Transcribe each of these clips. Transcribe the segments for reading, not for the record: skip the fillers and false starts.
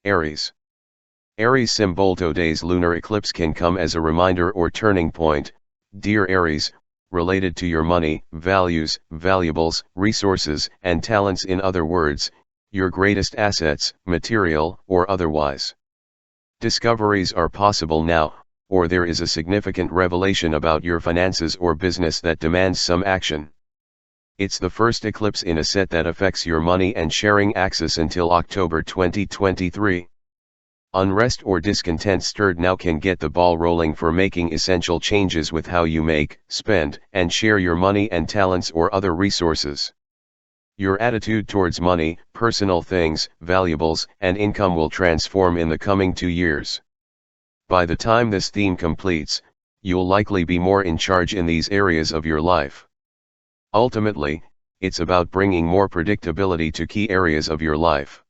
Aries. Aries symbol. Today's lunar eclipse can come as a reminder or turning point, dear Aries, related to your money, values, valuables, resources, and talents. In other words, your greatest assets, material or otherwise. Discoveries are possible now, or there is a significant revelation about your finances or business that demands some action. It's the first eclipse in a set that affects your money and sharing axis until October 2023. Unrest or discontent stirred now can get the ball rolling for making essential changes with how you make, spend, and share your money and talents or other resources. Your attitude towards money, personal things, valuables, and income will transform in the coming 2 years. By the time this theme completes, you'll likely be more in charge in these areas of your life. Ultimately, it's about bringing more predictability to key areas of your life.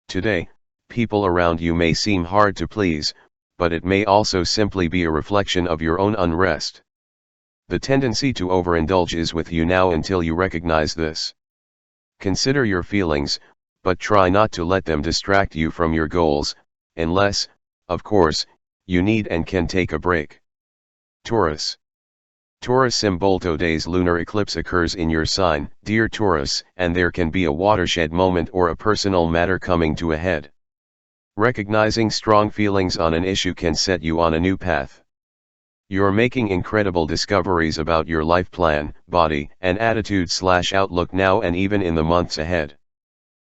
Today, people around you may seem hard to please, but it may also simply be a reflection of your own unrest. The tendency to overindulge is with you now until you recognize this. Consider your feelings, but try not to let them distract you from your goals, unless, of course, you need and can take a break. Taurus. Taurus symbol. Today's lunar eclipse occurs in your sign, dear Taurus, and there can be a watershed moment or a personal matter coming to a head. Recognizing strong feelings on an issue can set you on a new path. You're making incredible discoveries about your life plan, body, and attitude/outlook now and even in the months ahead.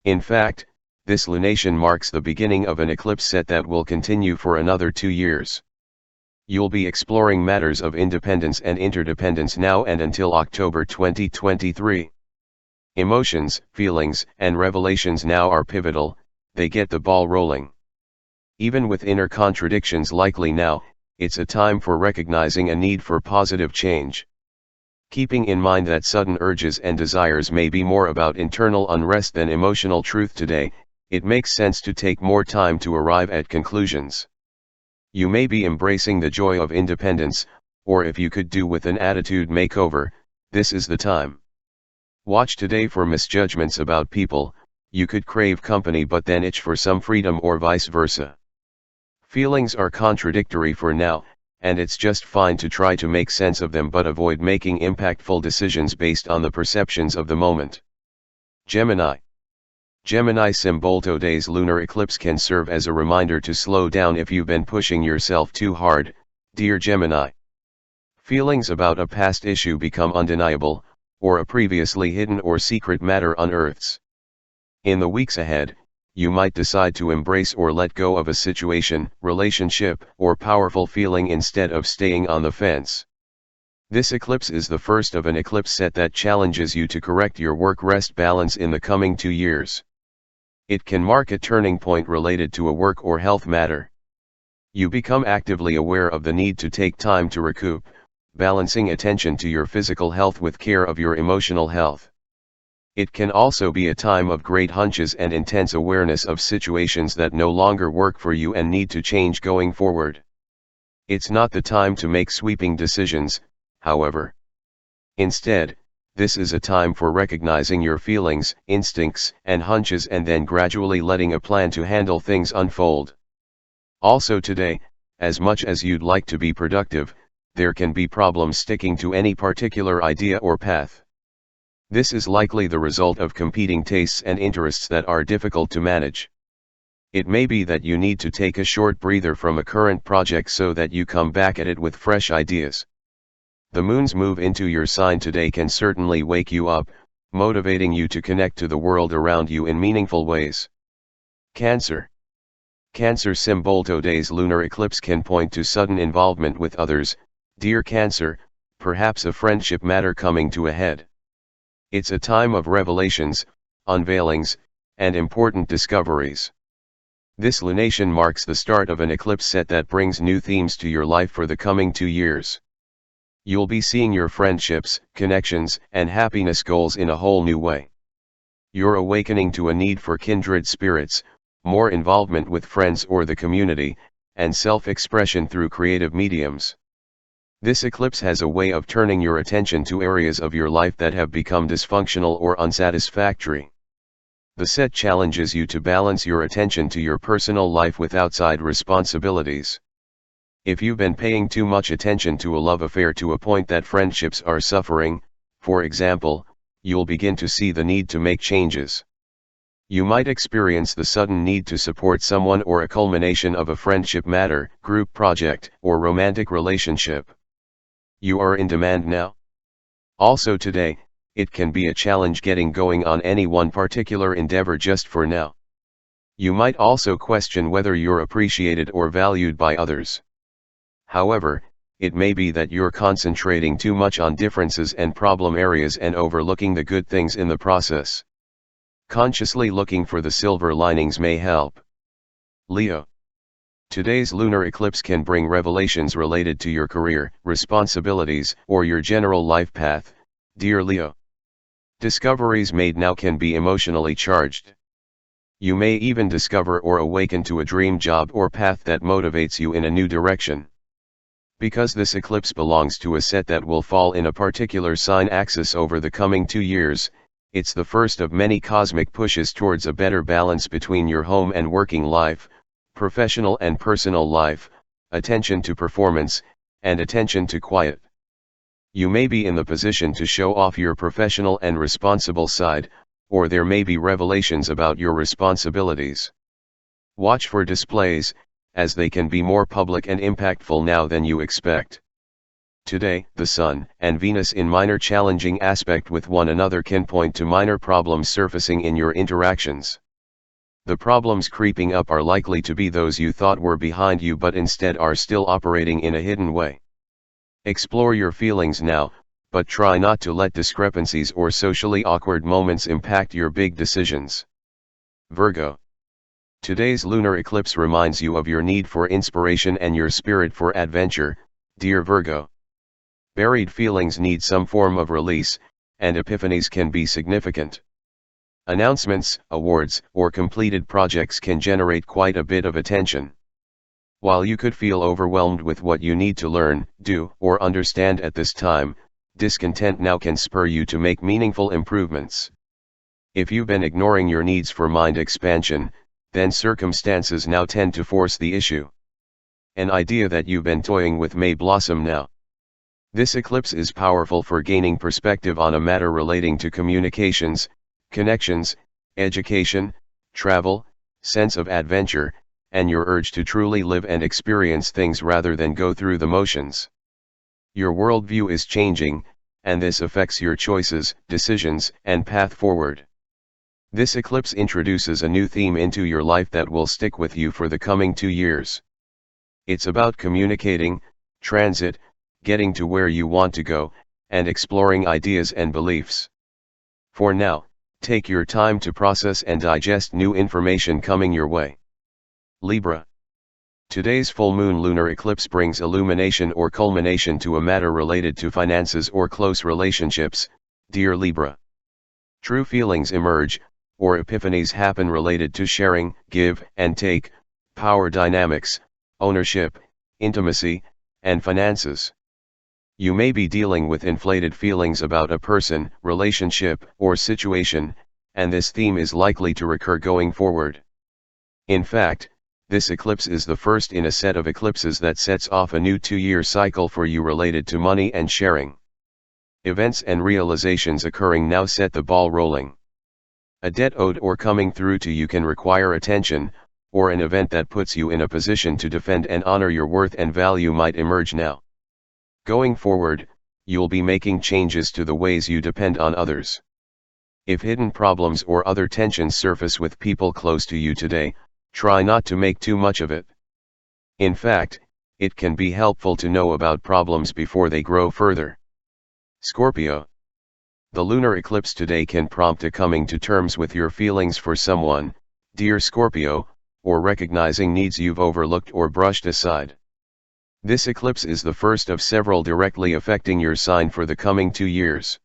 In fact, this lunation marks the beginning of an eclipse set that will continue for another 2 years. You'll be exploring matters of independence and interdependence now and until October 2023. Emotions, feelings, and revelations now are pivotal. They get the ball rolling. Even with inner contradictions likely now, it's a time for recognizing a need for positive change. Keeping in mind that sudden urges and desires may be more about internal unrest than emotional truth today, it makes sense to take more time to arrive at conclusions. You may be embracing the joy of independence, or if you could do with an attitude makeover, this is the time. Watch today for misjudgments about people. You could crave company but then itch for some freedom or vice versa. Feelings are contradictory for now, and it's just fine to try to make sense of them but avoid making impactful decisions based on the perceptions of the moment. Gemini. Gemini symbol. Today's lunar eclipse can serve as a reminder to slow down if you've been pushing yourself too hard, dear Gemini. Feelings about a past issue become undeniable, or a previously hidden or secret matter unearths. In the weeks ahead, you might decide to embrace or let go of a situation, relationship, or powerful feeling instead of staying on the fence. This eclipse is the first of an eclipse set that challenges you to correct your work-rest balance in the coming 2 years. It can mark a turning point related to a work or health matter. You become actively aware of the need to take time to recoup, balancing attention to your physical health with care of your emotional health. It can also be a time of great hunches and intense awareness of situations that no longer work for you and need to change going forward. It's not the time to make sweeping decisions, however. Instead, this is a time for recognizing your feelings, instincts, and hunches and then gradually letting a plan to handle things unfold. Also today, as much as you'd like to be productive, there can be problems sticking to any particular idea or path. This is likely the result of competing tastes and interests that are difficult to manage. It may be that you need to take a short breather from a current project so that you come back at it with fresh ideas. The moon's move into your sign today can certainly wake you up, motivating you to connect to the world around you in meaningful ways. Cancer. Cancer symbol. Today's lunar eclipse can point to sudden involvement with others, dear Cancer, perhaps a friendship matter coming to a head. It's a time of revelations, unveilings, and important discoveries. This lunation marks the start of an eclipse set that brings new themes to your life for the coming 2 years. You'll be seeing your friendships, connections, and happiness goals in a whole new way. You're awakening to a need for kindred spirits, more involvement with friends or the community, and self-expression through creative mediums. This eclipse has a way of turning your attention to areas of your life that have become dysfunctional or unsatisfactory. The set challenges you to balance your attention to your personal life with outside responsibilities. If you've been paying too much attention to a love affair to a point that friendships are suffering, for example, you'll begin to see the need to make changes. You might experience the sudden need to support someone or a culmination of a friendship matter, group project, or romantic relationship. You are in demand now. Also today, it can be a challenge getting going on any one particular endeavor just for now. You might also question whether you're appreciated or valued by others. However, it may be that you're concentrating too much on differences and problem areas and overlooking the good things in the process. Consciously looking for the silver linings may help. Leo. Today's lunar eclipse can bring revelations related to your career, responsibilities, or your general life path, dear Leo. Discoveries made now can be emotionally charged. You may even discover or awaken to a dream job or path that motivates you in a new direction. Because this eclipse belongs to a set that will fall in a particular sign axis over the coming 2 years, it's the first of many cosmic pushes towards a better balance between your home and working life, professional and personal life, attention to performance, and attention to quiet. You may be in the position to show off your professional and responsible side, or there may be revelations about your responsibilities. Watch for displays, as they can be more public and impactful now than you expect. Today, the Sun and Venus in minor challenging aspect with one another can point to minor problems surfacing in your interactions. The problems creeping up are likely to be those you thought were behind you but instead are still operating in a hidden way. Explore your feelings now, but try not to let discrepancies or socially awkward moments impact your big decisions. Virgo. Today's lunar eclipse reminds you of your need for inspiration and your spirit for adventure, dear Virgo. Buried feelings need some form of release, and epiphanies can be significant. Announcements, awards, or completed projects can generate quite a bit of attention. While you could feel overwhelmed with what you need to learn, do, or understand at this time, discontent now can spur you to make meaningful improvements. If you've been ignoring your needs for mind expansion, then circumstances now tend to force the issue. An idea that you've been toying with may blossom now. This eclipse is powerful for gaining perspective on a matter relating to communications, connections, education, travel, sense of adventure, and your urge to truly live and experience things rather than go through the motions. Your worldview is changing, and this affects your choices, decisions, and path forward. This eclipse introduces a new theme into your life that will stick with you for the coming 2 years. It's about communicating, transit, getting to where you want to go, and exploring ideas and beliefs. For now, take your time to process and digest new information coming your way. Libra. Today's full moon lunar eclipse brings illumination or culmination to a matter related to finances or close relationships, dear Libra. True feelings emerge, or epiphanies happen related to sharing, give and take, power dynamics, ownership, intimacy, and finances. You may be dealing with inflated feelings about a person, relationship, or situation, and this theme is likely to recur going forward. In fact, this eclipse is the first in a set of eclipses that sets off a new 2-year cycle for you related to money and sharing. Events and realizations occurring now set the ball rolling. A debt owed or coming through to you can require attention, or an event that puts you in a position to defend and honor your worth and value might emerge now. Going forward, you'll be making changes to the ways you depend on others. If hidden problems or other tensions surface with people close to you today, try not to make too much of it. In fact, it can be helpful to know about problems before they grow further. Scorpio. The lunar eclipse today can prompt a coming to terms with your feelings for someone, dear Scorpio, or recognizing needs you've overlooked or brushed aside. This eclipse is the first of several directly affecting your sign for the coming 2 years.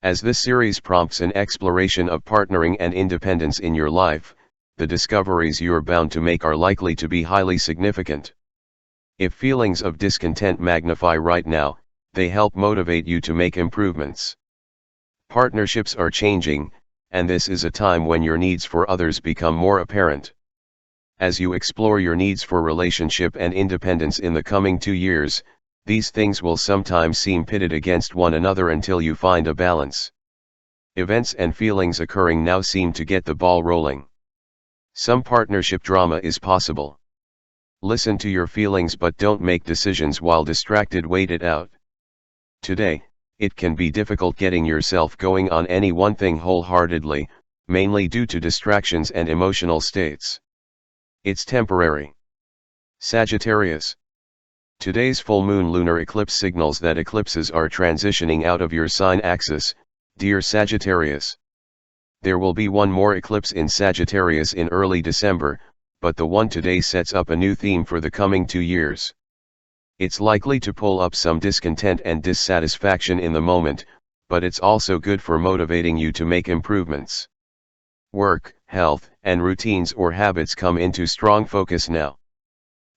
As this series prompts an exploration of partnering and independence in your life, the discoveries you're bound to make are likely to be highly significant. If feelings of discontent magnify right now, they help motivate you to make improvements. Partnerships are changing, and this is a time when your needs for others become more apparent. As you explore your needs for relationship and independence in the coming 2 years, these things will sometimes seem pitted against one another until you find a balance. Events and feelings occurring now seem to get the ball rolling. Some partnership drama is possible. Listen to your feelings but don't make decisions while distracted. Wait it out. Today, it can be difficult getting yourself going on any one thing wholeheartedly, mainly due to distractions and emotional states. It's temporary. Sagittarius. Today's full moon lunar eclipse signals that eclipses are transitioning out of your sign axis, dear Sagittarius. There will be one more eclipse in Sagittarius in early December, but the one today sets up a new theme for the coming 2 years. It's likely to pull up some discontent and dissatisfaction in the moment, but it's also good for motivating you to make improvements. Work, health, and routines or habits come into strong focus now.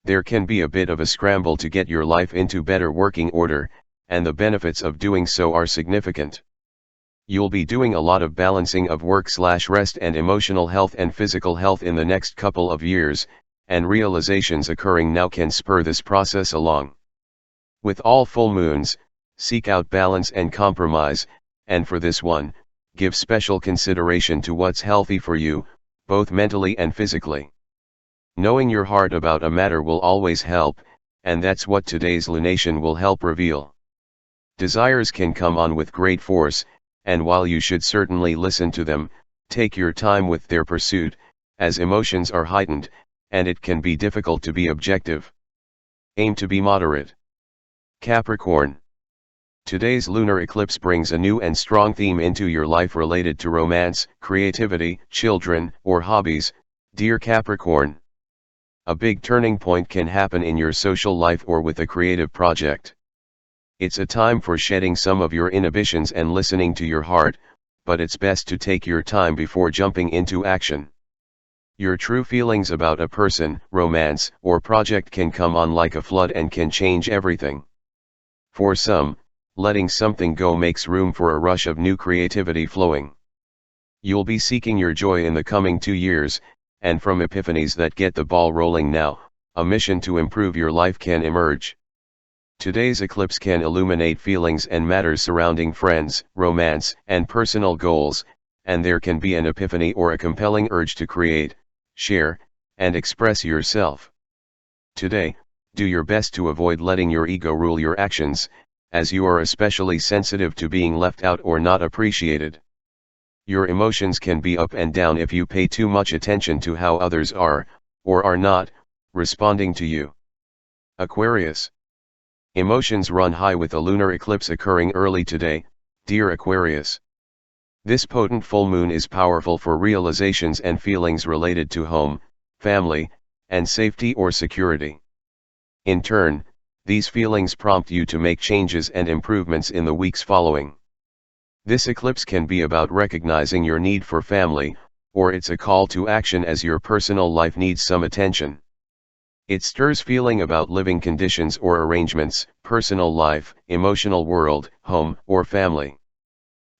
There can be a bit of a scramble to get your life into better working order, and the benefits of doing so are significant. You'll be doing a lot of balancing of work/rest and emotional health and physical health in the next couple of years, and realizations occurring now can spur this process along. With all full moons, seek out balance and compromise, and for this one, give special consideration to what's healthy for you, both mentally and physically. Knowing your heart about a matter will always help, and that's what today's lunation will help reveal. Desires can come on with great force, and while you should certainly listen to them, take your time with their pursuit, as emotions are heightened, and it can be difficult to be objective. Aim to be moderate. Capricorn. Today's lunar eclipse brings a new and strong theme into your life related to romance, creativity, children, or hobbies, dear Capricorn. A big turning point can happen in your social life or with a creative project. It's a time for shedding some of your inhibitions and listening to your heart, but it's best to take your time before jumping into action. Your true feelings about a person, romance, or project can come on like a flood and can change everything. For some, letting something go makes room for a rush of new creativity flowing. You'll be seeking your joy in the coming 2 years, and from epiphanies that get the ball rolling now, a mission to improve your life can emerge. Today's eclipse can illuminate feelings and matters surrounding friends, romance, and personal goals, and there can be an epiphany or a compelling urge to create, share, and express yourself. Today, do your best to avoid letting your ego rule your actions, as you are especially sensitive to being left out or not appreciated. Your emotions can be up and down if you pay too much attention to how others are, or are not, responding to you. Aquarius. Emotions run high with a lunar eclipse occurring early today, dear Aquarius. This potent full moon is powerful for realizations and feelings related to home, family, and safety or security. In turn, these feelings prompt you to make changes and improvements in the weeks following. This eclipse can be about recognizing your need for family, or it's a call to action as your personal life needs some attention. It stirs feeling about living conditions or arrangements, personal life, emotional world, home, or family.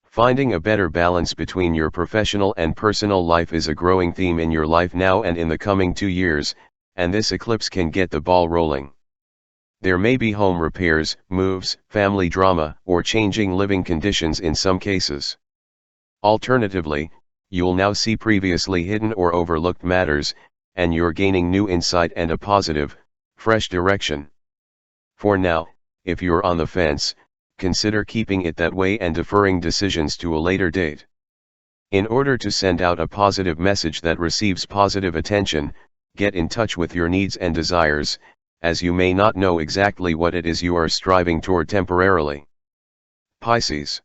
Finding a better balance between your professional and personal life is a growing theme in your life now and in the coming 2 years, and this eclipse can get the ball rolling. There may be home repairs, moves, family drama, or changing living conditions in some cases. Alternatively, you'll now see previously hidden or overlooked matters, and you're gaining new insight and a positive, fresh direction. For now, if you're on the fence, consider keeping it that way and deferring decisions to a later date. In order to send out a positive message that receives positive attention, get in touch with your needs and desires, as you may not know exactly what it is you are striving toward temporarily. Pisces.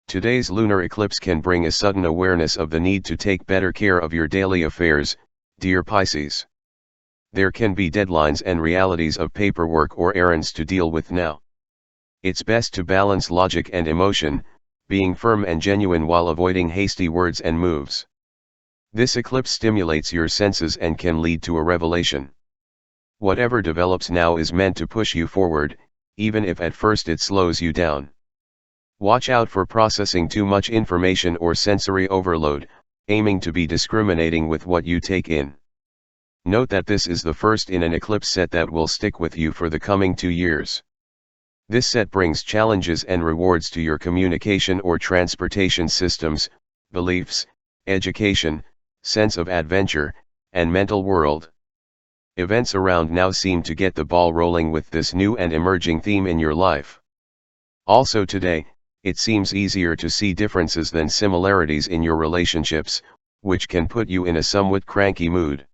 Today's lunar eclipse can bring a sudden awareness of the need to take better care of your daily affairs, dear Pisces. There can be deadlines and realities of paperwork or errands to deal with now. It's best to balance logic and emotion, being firm and genuine while avoiding hasty words and moves. This eclipse stimulates your senses and can lead to a revelation. Whatever develops now is meant to push you forward, even if at first it slows you down. Watch out for processing too much information or sensory overload, aiming to be discriminating with what you take in. Note that this is the first in an eclipse set that will stick with you for the coming 2 years. This set brings challenges and rewards to your communication or transportation systems, beliefs, education, sense of adventure, and mental world. Events around now seem to get the ball rolling with this new and emerging theme in your life. Also today, it seems easier to see differences than similarities in your relationships, which can put you in a somewhat cranky mood.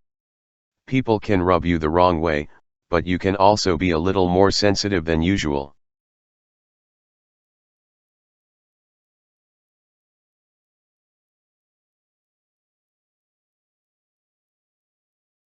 People can rub you the wrong way, but you can also be a little more sensitive than usual.